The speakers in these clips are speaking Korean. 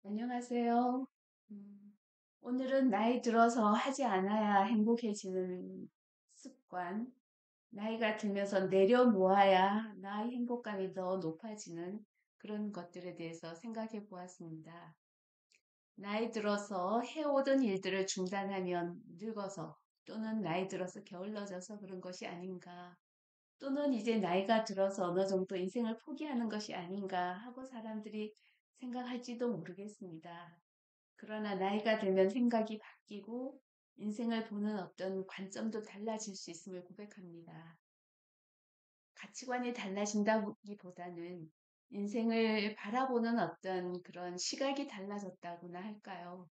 안녕하세요. 음, 오늘은 나이 들어서 하지 않아야 행복해지는 습관, 나이가 들면서 내려놓아야 나의 행복감이 더 높아지는 그런 것들에 대해서 생각해 보았습니다. 나이 들어서 해오던 일들을 중단하면 늙어서 또는 나이 들어서 게을러져서 그런 것이 아닌가, 또는 이제 나이가 들어서 어느 정도 인생을 포기하는 것이 아닌가 하고 사람들이 생각할지도 모르겠습니다. 그러나 나이가 들면 생각이 바뀌고 인생을 보는 어떤 관점도 달라질 수 있음을 고백합니다. 가치관이 달라진다기보다는 인생을 바라보는 어떤 그런 시각이 달라졌다고나 할까요?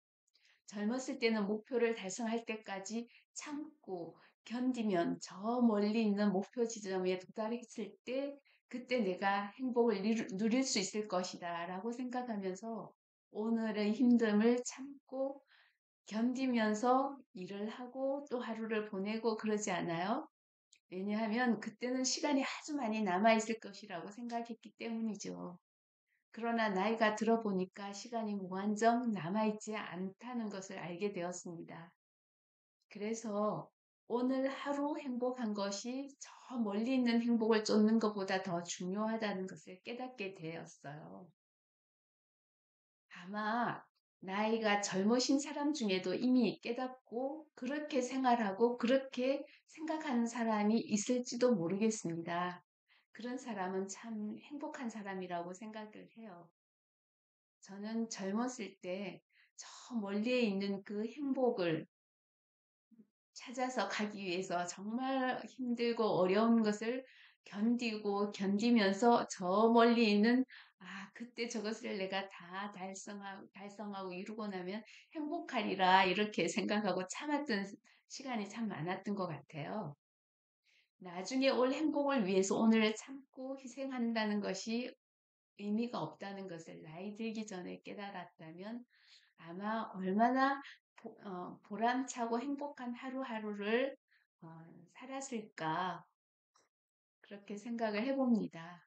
젊었을 때는 목표를 달성할 때까지 참고 견디면 저 멀리 있는 목표 지점에 도달했을 때 그때 내가 행복을 누릴 수 있을 것이다 라고 생각하면서 오늘의 힘듦을 참고 견디면서 일을 하고 또 하루를 보내고 그러지 않아요? 왜냐하면 그때는 시간이 아주 많이 남아있을 것이라고 생각했기 때문이죠. 그러나 나이가 들어보니까 시간이 무한정 남아있지 않다는 것을 알게 되었습니다. 그래서 오늘 하루 행복한 것이 저 멀리 있는 행복을 쫓는 것보다 더 중요하다는 것을 깨닫게 되었어요. 아마 나이가 젊으신 사람 중에도 이미 깨닫고 그렇게 생활하고 그렇게 생각하는 사람이 있을지도 모르겠습니다. 그런 사람은 참 행복한 사람이라고 생각을 해요. 저는 젊었을 때 저 멀리에 있는 그 행복을 찾아서 가기 위해서 정말 힘들고 어려운 것을 견디고 견디면서 저 멀리 있는 그때 저것을 내가 다 달성하고 이루고 나면 행복하리라 이렇게 생각하고 참았던 시간이 참 많았던 것 같아요. 나중에 올 행복을 위해서 오늘 참고 희생한다는 것이 의미가 없다는 것을 나이 들기 전에 깨달았다면 아마 얼마나 보람차고 행복한 하루하루를 살았을까 그렇게 생각을 해봅니다.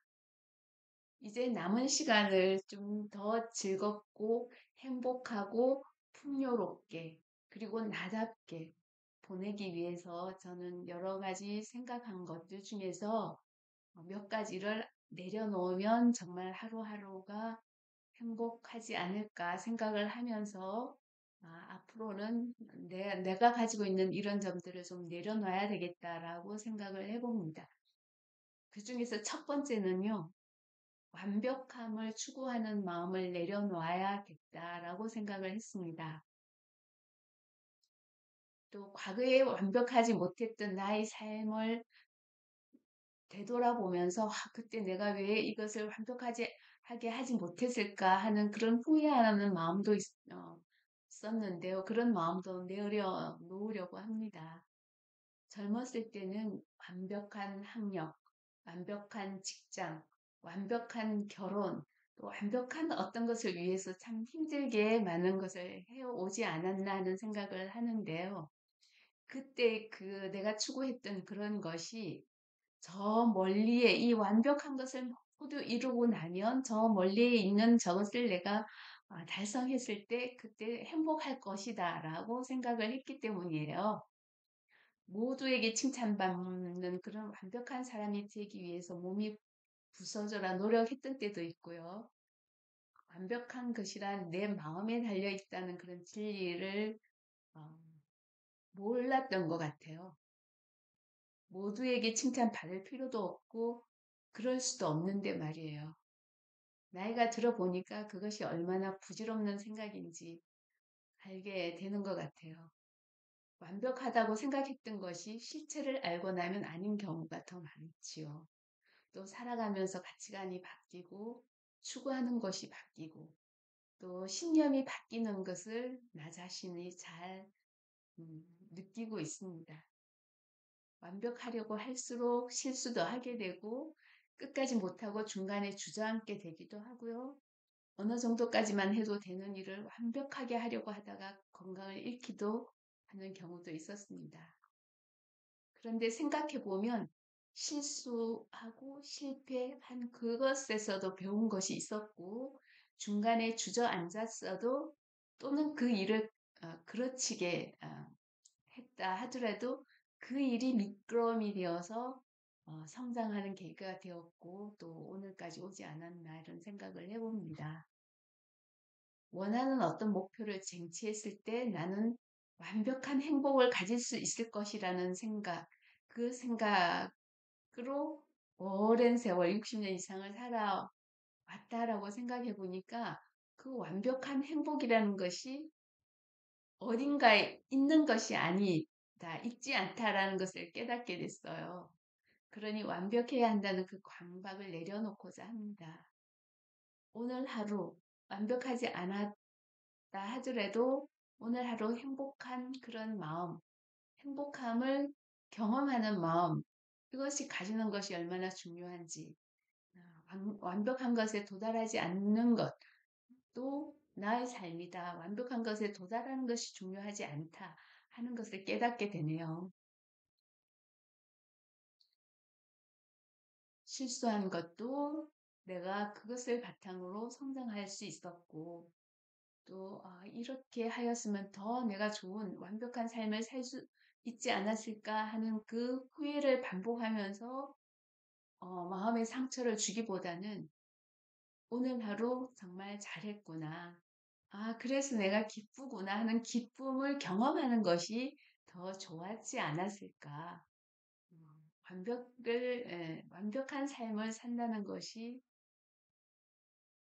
이제 남은 시간을 좀 더 즐겁고 행복하고 풍요롭게 그리고 나답게 보내기 위해서 저는 여러 가지 생각한 것들 중에서 몇 가지를 내려놓으면 정말 하루하루가 행복하지 않을까 생각을 하면서 앞으로는 내가 가지고 있는 이런 점들을 좀 내려놔야 되겠다라고 생각을 해봅니다. 그 중에서 첫 번째는요, 완벽함을 추구하는 마음을 내려놔야겠다라고 생각을 했습니다. 또 과거에 완벽하지 못했던 나의 삶을 되돌아보면서 그때 내가 왜 이것을 완벽하게 하지 못했을까 하는 그런 후회하는 마음도 있었는데요. 그런 마음도 놓으려고 합니다. 젊었을 때는 완벽한 학력, 완벽한 직장, 완벽한 결혼, 또 완벽한 어떤 것을 위해서 참 힘들게 많은 것을 해오지 않았나 하는 생각을 하는데요. 그때 그 내가 추구했던 그런 것이 저 멀리에 이 완벽한 것을 모두 이루고 나면 저 멀리에 있는 저것을 내가 달성했을 때 그때 행복할 것이다 라고 생각을 했기 때문이에요. 모두에게 칭찬받는 그런 완벽한 사람이 되기 위해서 몸이 부서져라 노력했던 때도 있고요. 완벽한 것이란 내 마음에 달려 있다는 그런 진리를 어, 몰랐던 것 같아요. 모두에게 칭찬받을 필요도 없고 그럴 수도 없는데 말이에요. 나이가 들어보니까 그것이 얼마나 부질없는 생각인지 알게 되는 것 같아요. 완벽하다고 생각했던 것이 실체를 알고 나면 아닌 경우가 더 많지요. 또 살아가면서 가치관이 바뀌고 추구하는 것이 바뀌고 또 신념이 바뀌는 것을 나 자신이 잘 느끼고 있습니다. 완벽하려고 할수록 실수도 하게 되고 끝까지 못하고 중간에 주저앉게 되기도 하고요. 어느 정도까지만 해도 되는 일을 완벽하게 하려고 하다가 건강을 잃기도 하는 경우도 있었습니다. 그런데 생각해 보면 실수하고 실패한 그것에서도 배운 것이 있었고 중간에 주저앉았어도 또는 그 일을 그르치게 했다 하더라도 그 일이 미끄럼이 되어서 성장하는 계기가 되었고 또 오늘까지 오지 않았나 이런 생각을 해봅니다. 원하는 어떤 목표를 쟁취했을 때 나는 완벽한 행복을 가질 수 있을 것이라는 생각, 그 생각으로 오랜 세월 60년 이상을 살아왔다라고 생각해 보니까 그 완벽한 행복이라는 것이 어딘가에 있는 것이 아니다, 있지 않다라는 것을 깨닫게 됐어요. 그러니 완벽해야 한다는 그 강박을 내려놓고자 합니다. 오늘 하루 완벽하지 않았다 하더라도 오늘 하루 행복한 그런 마음, 행복함을 경험하는 마음, 이것이 가지는 것이 얼마나 중요한지, 완벽한 것에 도달하지 않는 것도 나의 삶이다. 완벽한 것에 도달하는 것이 중요하지 않다 하는 것을 깨닫게 되네요. 실수한 것도 내가 그것을 바탕으로 성장할 수 있었고, 또 이렇게 하였으면 더 내가 좋은 완벽한 삶을 살 수 있지 않았을까 하는 그 후회를 반복하면서 마음의 상처를 주기보다는 오늘 하루 정말 잘했구나. 그래서 내가 기쁘구나 하는 기쁨을 경험하는 것이 더 좋았지 않았을까. 완벽한 삶을 산다는 것이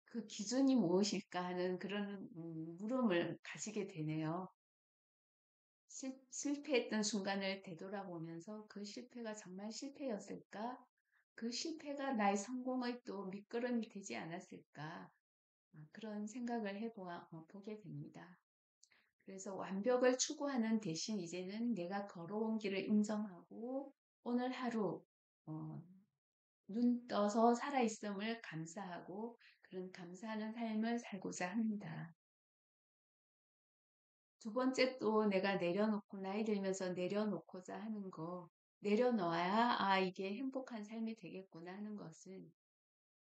그 기준이 무엇일까 하는 그런 물음을 가지게 되네요. 실패했던 순간을 되돌아보면서 그 실패가 정말 실패였을까? 그 실패가 나의 성공의 또 밑거름이 되지 않았을까? 그런 생각을 보게 됩니다. 그래서 완벽을 추구하는 대신 이제는 내가 걸어온 길을 인정하고 오늘 하루 어, 눈 떠서 살아있음을 감사하고 그런 감사하는 삶을 살고자 합니다. 두 번째 또 내가 내려놓고 나이 들면서 내려놓고자 하는 거 내려놓아야 이게 행복한 삶이 되겠구나 하는 것은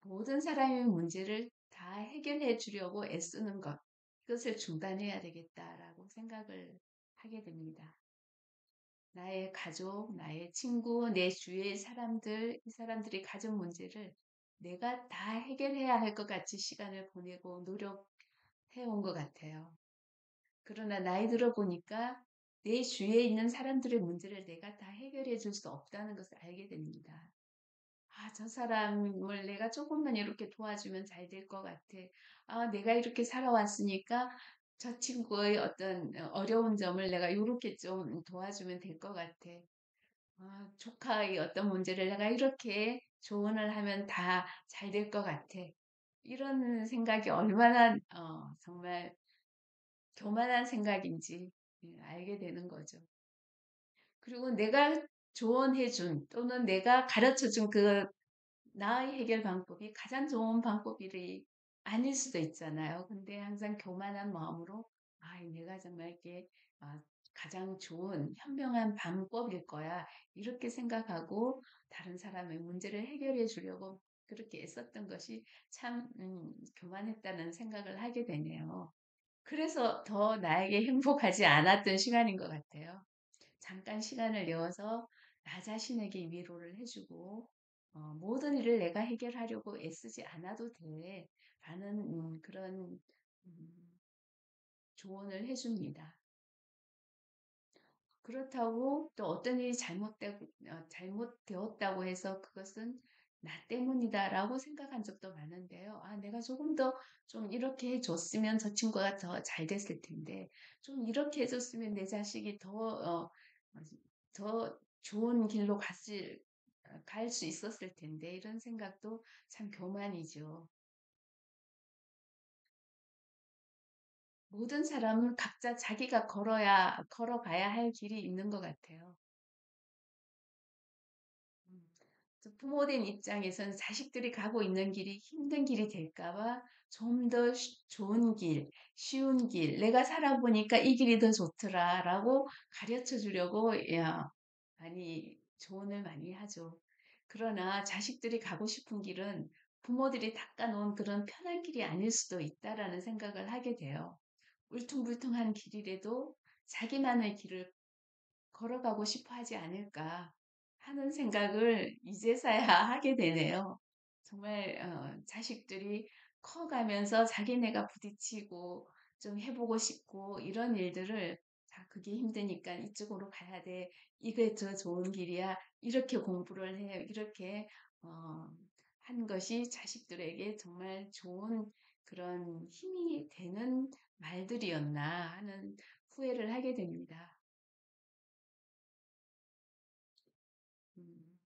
모든 사람의 문제를 다 해결해 주려고 애쓰는 것 이것을 중단해야 되겠다라고 생각을 하게 됩니다. 나의 가족, 나의 친구, 내 주위의 사람들, 이 사람들이 가진 문제를 내가 다 해결해야 할 것 같이 시간을 보내고 노력해 온 것 같아요. 그러나 나이 들어 보니까 내 주위에 있는 사람들의 문제를 내가 다 해결해 줄 수 없다는 것을 알게 됩니다. 저 사람을 내가 조금만 이렇게 도와주면 잘 될 것 같아. 내가 이렇게 살아왔으니까 저 친구의 어떤 어려운 점을 내가 이렇게 좀 도와주면 될 것 같아. 조카의 어떤 문제를 내가 이렇게 조언을 하면 다 잘 될 것 같아. 이런 생각이 얼마나 정말 교만한 생각인지 알게 되는 거죠. 그리고 내가 조언해준 또는 내가 가르쳐준 그 나의 해결 방법이 가장 좋은 방법이 아닐 수도 있잖아요. 근데 항상 교만한 마음으로 내가 정말 이게 아, 가장 좋은 현명한 방법일 거야. 이렇게 생각하고 다른 사람의 문제를 해결해 주려고 그렇게 애썼던 것이 참 교만했다는 생각을 하게 되네요. 그래서 더 나에게 행복하지 않았던 시간인 것 같아요. 잠깐 시간을 내어서 나 자신에게 위로를 해주고 모든 일을 내가 해결하려고 애쓰지 않아도 돼 라는 그런 음, 조언을 해줍니다. 그렇다고 또 어떤 일이 잘못되었다고 해서 그것은 나 때문이다라고 생각한 적도 많은데요. 내가 조금 더 좀 이렇게 해줬으면 저 친구가 더 잘 됐을 텐데, 좀 이렇게 해줬으면 내 자식이 더 좋은 길로 갈 수 있었을 텐데, 이런 생각도 참 교만이죠. 모든 사람은 각자 자기가 걸어가야 할 길이 있는 것 같아요. 음. 부모된 입장에서는 자식들이 가고 있는 길이 힘든 길이 될까봐 좀 더 좋은 길, 쉬운 길, 내가 살아보니까 이 길이 더 좋더라라고 가르쳐 주려고 많이 조언을 많이 하죠. 그러나 자식들이 가고 싶은 길은 부모들이 닦아놓은 그런 편한 길이 아닐 수도 있다라는 생각을 하게 돼요. 울퉁불퉁한 길이라도 자기만의 길을 걸어가고 싶어 하지 않을까 하는 생각을 이제서야 하게 되네요. 정말 자식들이 커가면서 자기네가 부딪히고 좀 해보고 싶고 이런 일들을 그게 힘드니까 이쪽으로 가야 돼. 이게 더 좋은 길이야. 이렇게 공부를 해. 이렇게 어, 한 것이 자식들에게 정말 좋은 그런 힘이 되는 말들이었나 하는 후회를 하게 됩니다. 음,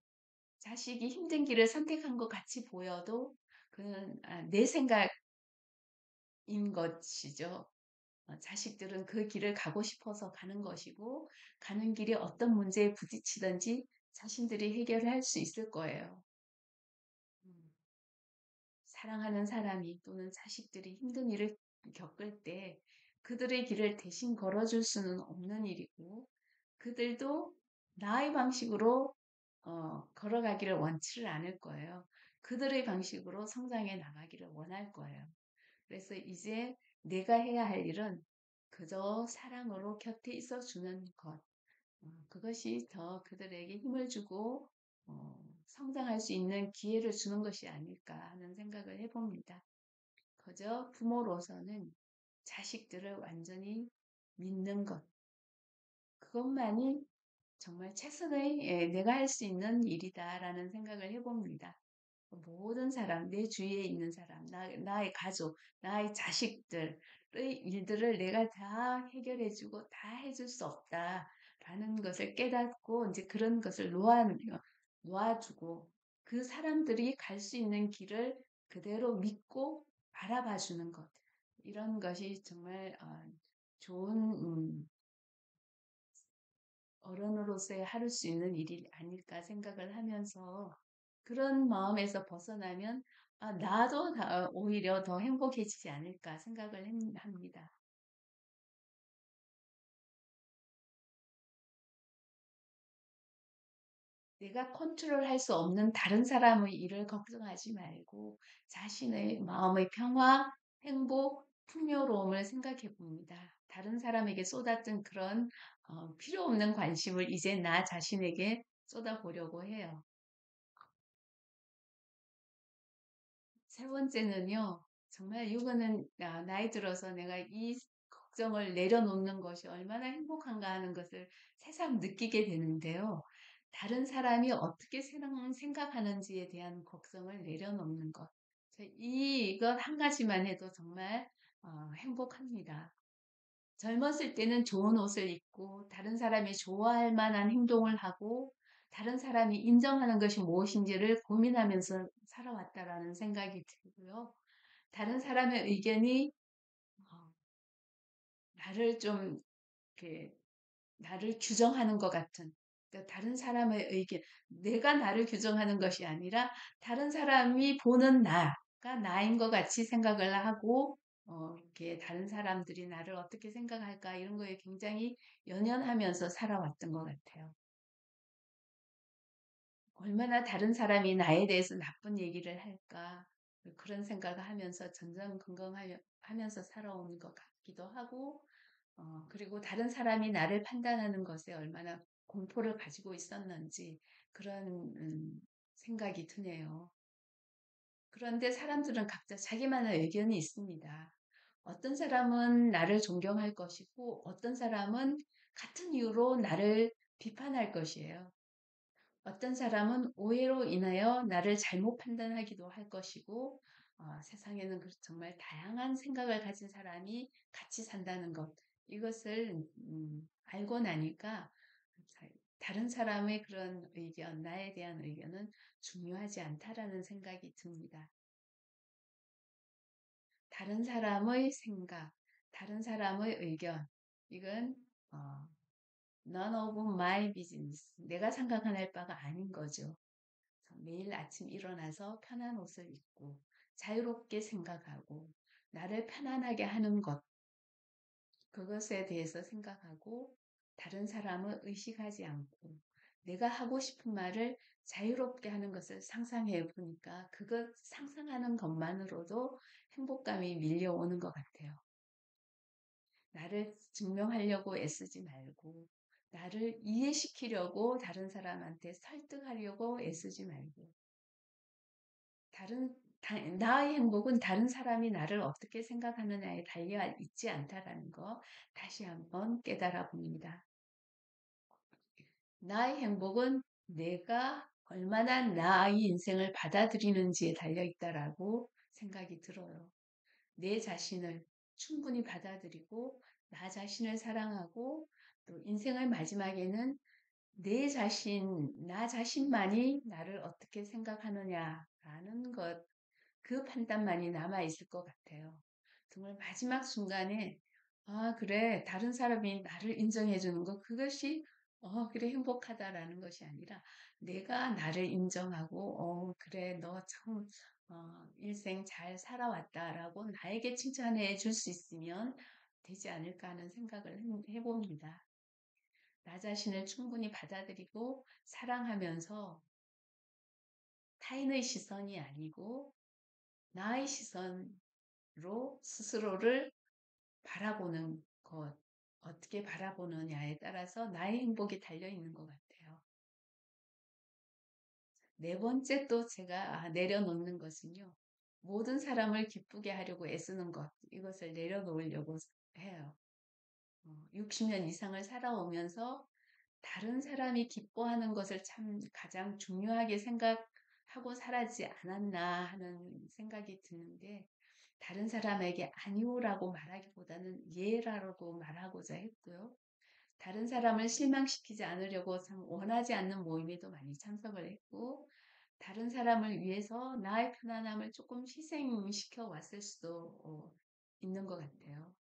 자식이 힘든 길을 선택한 것 같이 보여도 그는 내 생각인 것이죠. 자식들은 그 길을 가고 싶어서 가는 것이고, 가는 길이 어떤 문제에 부딪히든지 자신들이 해결을 할 수 있을 거예요. 음, 사랑하는 사람이 또는 자식들이 힘든 일을 겪을 때 그들의 길을 대신 걸어줄 수는 없는 일이고, 그들도 나의 방식으로 걸어가기를 원치를 않을 거예요. 그들의 방식으로 성장해 나가기를 원할 거예요. 그래서 이제 내가 해야 할 일은 그저 사랑으로 곁에 있어 주는 것. 그것이 더 그들에게 힘을 주고 성장할 수 있는 기회를 주는 것이 아닐까 하는 생각을 해봅니다. 그저 부모로서는 자식들을 완전히 믿는 것. 그것만이 정말 최선의 내가 할 수 있는 일이다라는 생각을 해봅니다. 모든 사람, 내 주위에 있는 사람, 나의 가족, 나의 자식들의 일들을 내가 다 해결해주고 다 해줄 수 없다라는 것을 깨닫고 이제 그런 것을 놓아주고 그 사람들이 갈 수 있는 길을 그대로 믿고 바라봐 주는 것. 이런 것이 정말 좋은 어른으로서의 하루 수 있는 일이 아닐까 생각을 하면서 그런 마음에서 벗어나면 나도 오히려 더 행복해지지 않을까 생각을 합니다. 내가 컨트롤할 수 없는 다른 사람의 일을 걱정하지 말고 자신의 마음의 평화, 행복, 풍요로움을 생각해 봅니다. 다른 사람에게 쏟았던 그런 필요 없는 관심을 이제 나 자신에게 쏟아보려고 해요. 세 번째는요, 정말 이거는 나이 들어서 내가 이 걱정을 내려놓는 것이 얼마나 행복한가 하는 것을 새삼 느끼게 되는데요. 다른 사람이 어떻게 생각하는지에 대한 걱정을 내려놓는 것. 이것 한 가지만 해도 정말 행복합니다. 젊었을 때는 좋은 옷을 입고 다른 사람이 좋아할 만한 행동을 하고 다른 사람이 인정하는 것이 무엇인지를 고민하면서 살아왔다라는 생각이 들고요. 다른 사람의 의견이 어, 나를 좀 이렇게 나를 규정하는 것 같은 그러니까 다른 사람의 의견, 내가 나를 규정하는 것이 아니라 다른 사람이 보는 나가 나인 것 같이 생각을 하고 이렇게 다른 사람들이 나를 어떻게 생각할까 이런 거에 굉장히 연연하면서 살아왔던 것 같아요. 얼마나 다른 사람이 나에 대해서 나쁜 얘기를 할까 그런 생각을 하면서 전전긍긍하면서 살아오는 것 같기도 하고 그리고 다른 사람이 나를 판단하는 것에 얼마나 공포를 가지고 있었는지 그런 생각이 드네요. 그런데 사람들은 각자 자기만의 의견이 있습니다. 어떤 사람은 나를 존경할 것이고 어떤 사람은 같은 이유로 나를 비판할 것이에요. 어떤 사람은 오해로 인하여 나를 잘못 판단하기도 할 것이고, 세상에는 정말 다양한 생각을 가진 사람이 같이 산다는 것, 이것을 알고 나니까 다른 사람의 그런 의견, 나에 대한 의견은 중요하지 않다라는 생각이 듭니다. 다른 사람의 생각, 다른 사람의 의견, 이건 어, none of my business. 내가 생각할 바가 아닌 거죠. 매일 아침 일어나서 편한 옷을 입고 자유롭게 생각하고 나를 편안하게 하는 것, 그것에 대해서 생각하고 다른 사람을 의식하지 않고 내가 하고 싶은 말을 자유롭게 하는 것을 상상해 보니까 그것 상상하는 것만으로도 행복감이 밀려오는 것 같아요. 나를 증명하려고 애쓰지 말고, 나를 이해시키려고 다른 사람한테 설득하려고 애쓰지 말고, 나의 행복은 다른 사람이 나를 어떻게 생각하느냐에 달려 있지 않다라는 거 다시 한번 깨달아 봅니다. 나의 행복은 내가 얼마나 나의 인생을 받아들이는지에 달려 있다라고 생각이 들어요. 내 자신을 충분히 받아들이고 나 자신을 사랑하고 또 인생의 마지막에는 나 자신만이 나를 어떻게 생각하느냐라는 것, 그 판단만이 남아 있을 것 같아요. 정말 마지막 순간에, 아, 그래, 다른 사람이 나를 인정해 주는 것, 그것이, 그래, 행복하다라는 것이 아니라, 내가 나를 인정하고, 그래, 너 참, 일생 잘 살아왔다라고 나에게 칭찬해 줄 수 있으면 되지 않을까 하는 생각을 해봅니다. 나 자신을 충분히 받아들이고 사랑하면서 타인의 시선이 아니고 나의 시선으로 스스로를 바라보는 것, 어떻게 바라보느냐에 따라서 나의 행복이 달려 있는 것 같아요. 네 번째 또 제가 내려놓는 것은요. 모든 사람을 기쁘게 하려고 애쓰는 것, 이것을 내려놓으려고 해요. 60년 이상을 살아오면서 다른 사람이 기뻐하는 것을 참 가장 중요하게 생각하고 살았지 않았나 하는 생각이 드는데, 다른 사람에게 아니오라고 말하기보다는 예라고 말하고자 했고요. 다른 사람을 실망시키지 않으려고 참 원하지 않는 모임에도 많이 참석을 했고, 다른 사람을 위해서 나의 편안함을 조금 희생시켜 왔을 수도 있는 것 같아요.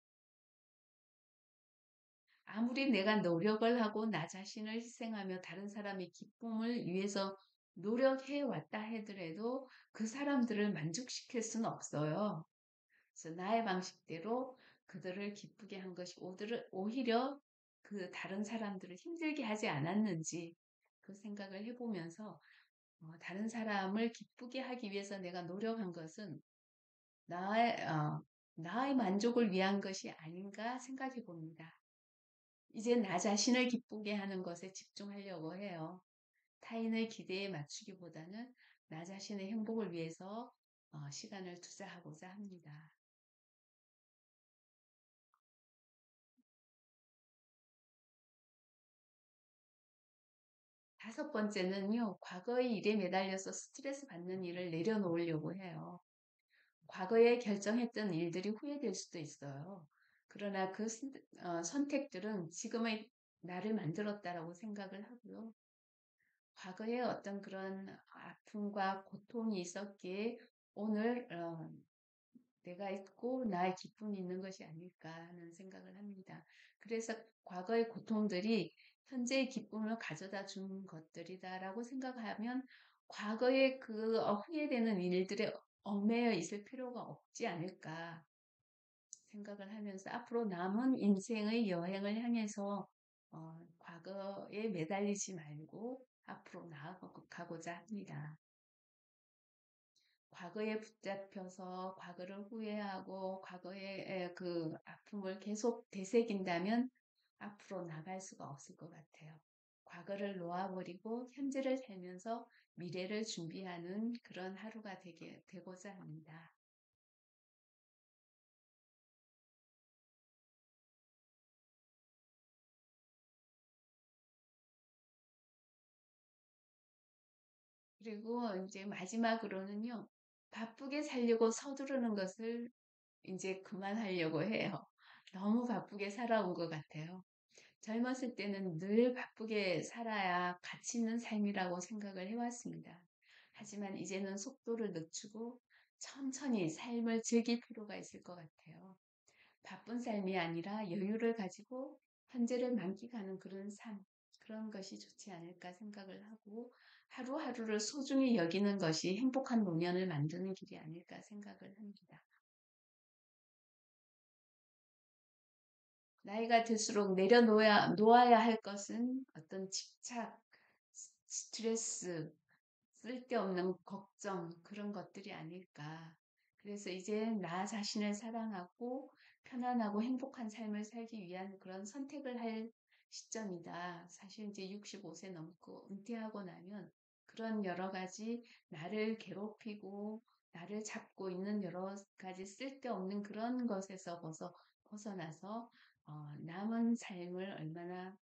아무리 내가 노력을 하고 나 자신을 희생하며 다른 사람의 기쁨을 위해서 노력해 왔다 하더라도 그 사람들을 만족시킬 수는 없어요. 그래서 나의 방식대로 그들을 기쁘게 한 것이 오히려 그 다른 사람들을 힘들게 하지 않았는지 그 생각을 해보면서 다른 사람을 기쁘게 하기 위해서 내가 노력한 것은 나의, 어, 나의 만족을 위한 것이 아닌가 생각해 봅니다. 이제 나 자신을 기쁘게 하는 것에 집중하려고 해요. 타인의 기대에 맞추기보다는 나 자신의 행복을 위해서 시간을 투자하고자 합니다. 다섯 번째는요, 과거의 일에 매달려서 스트레스 받는 일을 내려놓으려고 해요. 과거에 결정했던 일들이 후회될 수도 있어요. 그러나 그 선택들은 지금의 나를 만들었다라고 생각을 하고요. 과거에 어떤 그런 아픔과 고통이 있었기에 오늘 내가 있고 나의 기쁨이 있는 것이 아닐까 하는 생각을 합니다. 그래서 과거의 고통들이 현재의 기쁨을 가져다 준 것들이다라고 생각하면 과거의 그 후회되는 일들에 얽매여 있을 필요가 없지 않을까 생각을 하면서 앞으로 남은 인생의 여행을 향해서 과거에 매달리지 말고 앞으로 나아가고자 합니다. 과거에 붙잡혀서 과거를 후회하고 과거의 그 아픔을 계속 되새긴다면 앞으로 나갈 수가 없을 것 같아요. 과거를 놓아버리고 현재를 살면서 미래를 준비하는 그런 하루가 되고자 합니다. 그리고 이제 마지막으로는요, 바쁘게 살려고 서두르는 것을 이제 그만하려고 해요. 너무 바쁘게 살아온 것 같아요. 젊었을 때는 늘 바쁘게 살아야 가치 있는 삶이라고 생각을 해왔습니다. 하지만 이제는 속도를 늦추고 천천히 삶을 즐길 필요가 있을 것 같아요. 바쁜 삶이 아니라 여유를 가지고 현재를 만끽하는 그런 삶, 그런 것이 좋지 않을까 생각을 하고 하루하루를 소중히 여기는 것이 행복한 노년을 만드는 길이 아닐까 생각을 합니다. 나이가 들수록 놓아야 할 것은 어떤 집착, 스트레스, 쓸데없는 걱정 그런 것들이 아닐까. 그래서 이제 나 자신을 사랑하고 편안하고 행복한 삶을 살기 위한 그런 선택을 할 시점이다. 사실 이제 65세 넘고 은퇴하고 나면 그런 여러 가지 나를 괴롭히고 나를 잡고 있는 여러 가지 쓸데없는 그런 것에서 벗어나서 남은 삶을 얼마나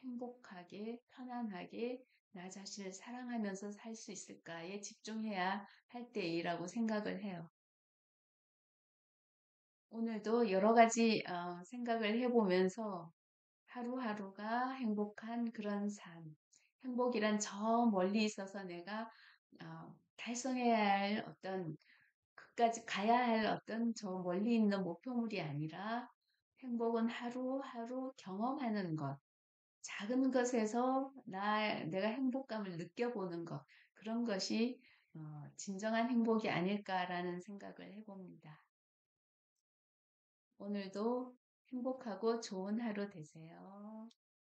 행복하게 편안하게 나 자신을 사랑하면서 살 수 있을까에 집중해야 할 때이라고 생각을 해요. 오늘도 여러 가지 생각을 해보면서 하루하루가 행복한 그런 삶, 행복이란 저 멀리 있어서 내가 달성해야 할 어떤 그까지 가야 할 어떤 저 멀리 있는 목표물이 아니라 행복은 하루하루 경험하는 것. 작은 것에서 내가 행복감을 느껴보는 것, 그런 것이 진정한 행복이 아닐까라는 생각을 해봅니다. 오늘도 행복하고 좋은 하루 되세요.